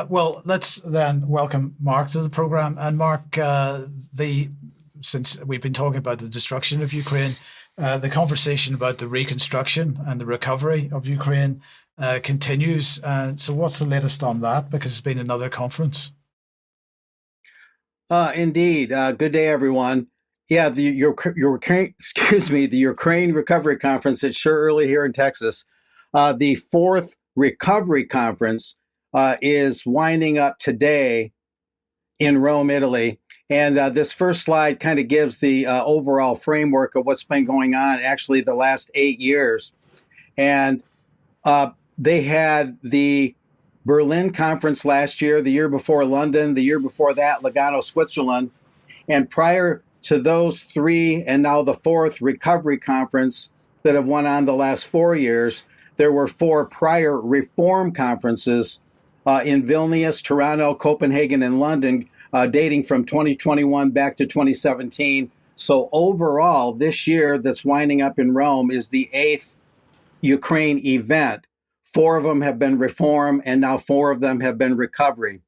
Well, let's then welcome Mark to the program. And Mark, the since we've been talking about the destruction of Ukraine, the conversation about the reconstruction and the recovery of Ukraine continues. So, what's the latest on that? Because it's been another conference. Indeed. Good day, everyone. Yeah, your excuse me, the Ukraine Recovery Conference. It's sure early here in Texas. The fourth recovery conference is winding up today in Rome, Italy. And this first slide kind of gives the overall framework of what's been going on actually the last 8 years. And they had the Berlin conference last year, the year before London, the year before that, Lugano, Switzerland. And prior to those three, and now the fourth recovery conference that have went on the last 4 years, there were four prior reform conferences in Vilnius, Toronto, Copenhagen, and London, dating from 2021 back to 2017. So overall, this year that's winding up in Rome is the eighth Ukraine event. Four of them have been reform, and now four of them have been recovery.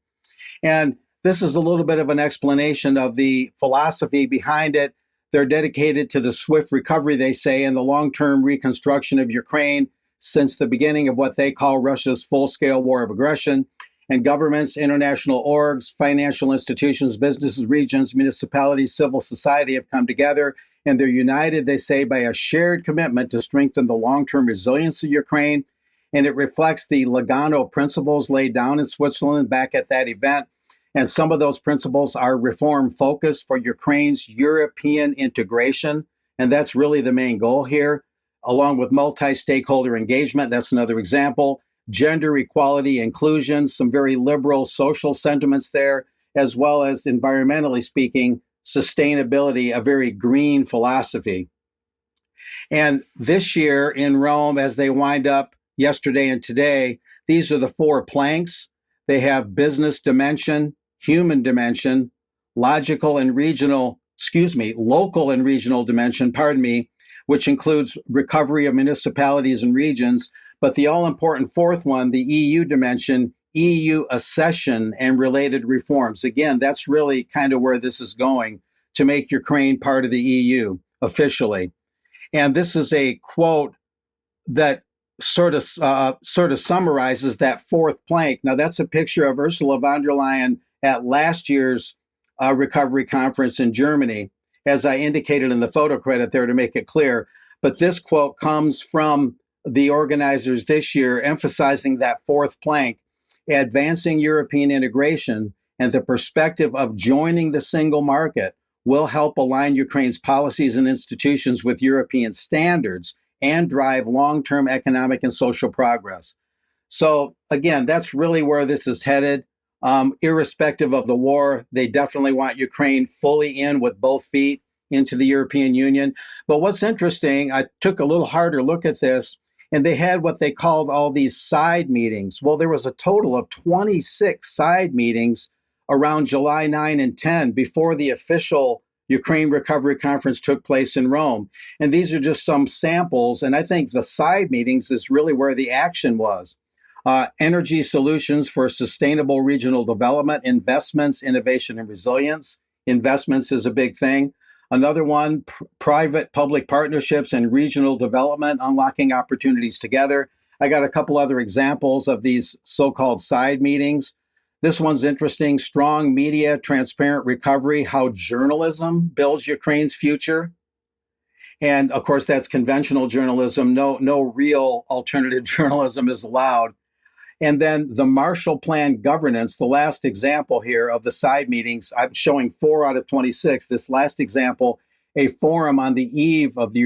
And this is a little bit of an explanation of the philosophy behind it. They're dedicated to the swift recovery, they say, and the long-term reconstruction of Ukraine since the beginning of what they call Russia's full-scale war of aggression. And governments, international orgs, financial institutions, businesses, regions, municipalities, civil society have come together, and they're united, they say, by a shared commitment to strengthen the long-term resilience of Ukraine. And it reflects the Lugano principles laid down in Switzerland back at that event. And some of those principles are reform focused for Ukraine's European integration. And that's really the main goal here, along with multi-stakeholder engagement. That's another example. Gender equality, inclusion, some very liberal social sentiments there, as well as environmentally speaking, sustainability, a very green philosophy. And this year in Rome, as they wind up yesterday and today, these are the four planks. They have business dimension, human dimension, local and regional dimension, which includes recovery of municipalities and regions. But the all-important fourth one, the EU dimension, EU accession and related reforms. Again, that's really kind of where this is going, to make Ukraine part of the EU officially. And this is a quote that sort of summarizes that fourth plank. Now, that's a picture of Ursula von der Leyen at last year's recovery conference in Germany, as I indicated in the photo credit there to make it clear. But this quote comes from the organizers this year, emphasizing that fourth plank, advancing European integration and the perspective of joining the single market will help align Ukraine's policies and institutions with European standards and drive long-term economic and social progress. So again, that's really where this is headed. Irrespective of the war, they definitely want Ukraine fully in with both feet into the European Union. But what's interesting, I took a little harder look at this, and they had what they called all these side meetings. Well, there was a total of 26 side meetings around July 9 and 10 before the official Ukraine Recovery Conference took place in Rome. And these are just some samples. And I think the side meetings is really where the action was. Energy solutions for sustainable regional development, investments, innovation, and resilience. Investments is a big thing. Another one, private-public partnerships and regional development, unlocking opportunities together. I got a couple other examples of these so-called side meetings. This one's interesting. Strong media, transparent recovery, how journalism builds Ukraine's future. And of course, that's conventional journalism. No real alternative journalism is allowed. And then the Marshall Plan governance, the last example here of the side meetings, I'm showing 4 out of 26. This last example, a forum on the eve of the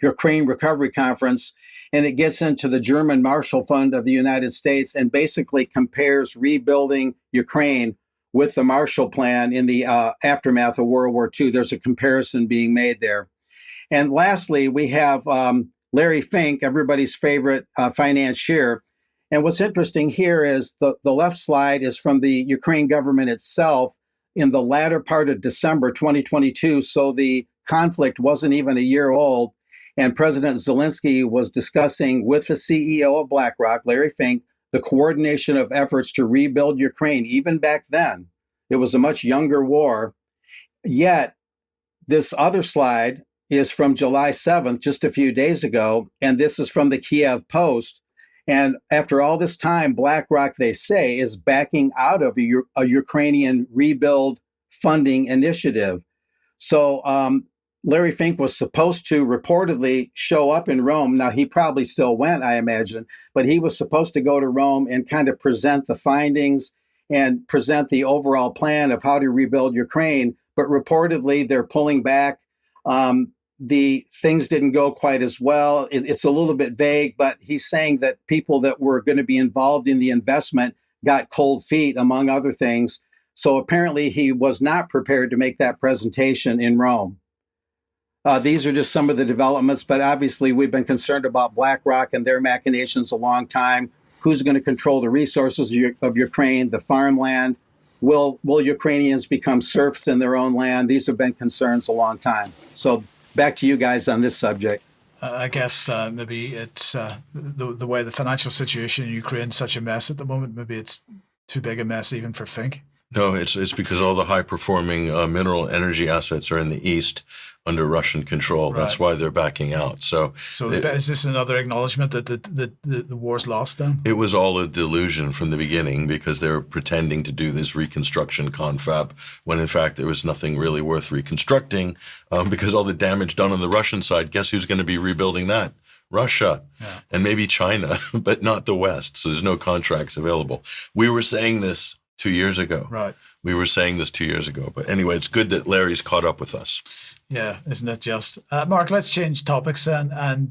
Ukraine Recovery Conference, and it gets into the German Marshall Fund of the United States and basically compares rebuilding Ukraine with the Marshall Plan in the aftermath of World War II. There's a comparison being made there. And lastly, we have Larry Fink, everybody's favorite financier. And what's interesting here is the left slide is from the Ukraine government itself in the latter part of December 2022. So the conflict wasn't even a year old. And President Zelensky was discussing with the CEO of BlackRock, Larry Fink, the coordination of efforts to rebuild Ukraine. Even back then, it was a much younger war. Yet, this other slide is from July 7th, just a few days ago, and this is from the Kiev Post. And after all this time, BlackRock, they say, is backing out of a Ukrainian rebuild funding initiative. So Larry Fink was supposed to reportedly show up in Rome. Now, he probably still went, I imagine, but he was supposed to go to Rome and kind of present the findings and present the overall plan of how to rebuild Ukraine. But reportedly, they're pulling back. The things didn't go quite as well. It's a little bit vague, but he's saying that people that were going to be involved in the investment got cold feet, among other things. So apparently he was not prepared to make that presentation in Rome. These are just some of the developments, but obviously we've been concerned about BlackRock and their machinations a long time. Who's going to control the resources of Ukraine, the farmland? Will Ukrainians become serfs in their own land? These have been concerns a long time. So back to you guys on this subject. I guess maybe it's the way the financial situation in Ukraine is such a mess at the moment. Maybe it's too big a mess even for Fink. No, it's because all the high-performing mineral energy assets are in the east under Russian control. Right. That's why they're backing out. So is this another acknowledgement that the war's lost then? it was all a delusion from the beginning because they were pretending to do this reconstruction confab when in fact there was nothing really worth reconstructing because all the damage done on the Russian side, guess who's going to be rebuilding that? Russia and maybe China, but not the West. So there's no contracts available. We were saying this 2 years ago. Right. We were saying this 2 years ago. But anyway, it's good that Larry's caught up with us. Yeah, isn't it just? Mark, let's change topics then. And